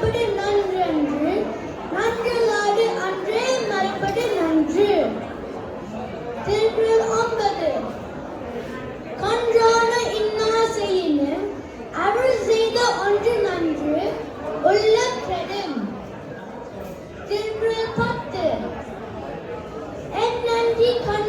மறைப்பது நன்றன்று, நன்றல்லாது அன்றே மறைப்பது நன்று. திருக்குறள் 9. கன்றான இன்னா செய்யினும் அவர் செய்த ஒன்று நன்று உள்ள கெடும். திருக்குறள் 10. என் நன்றி கண்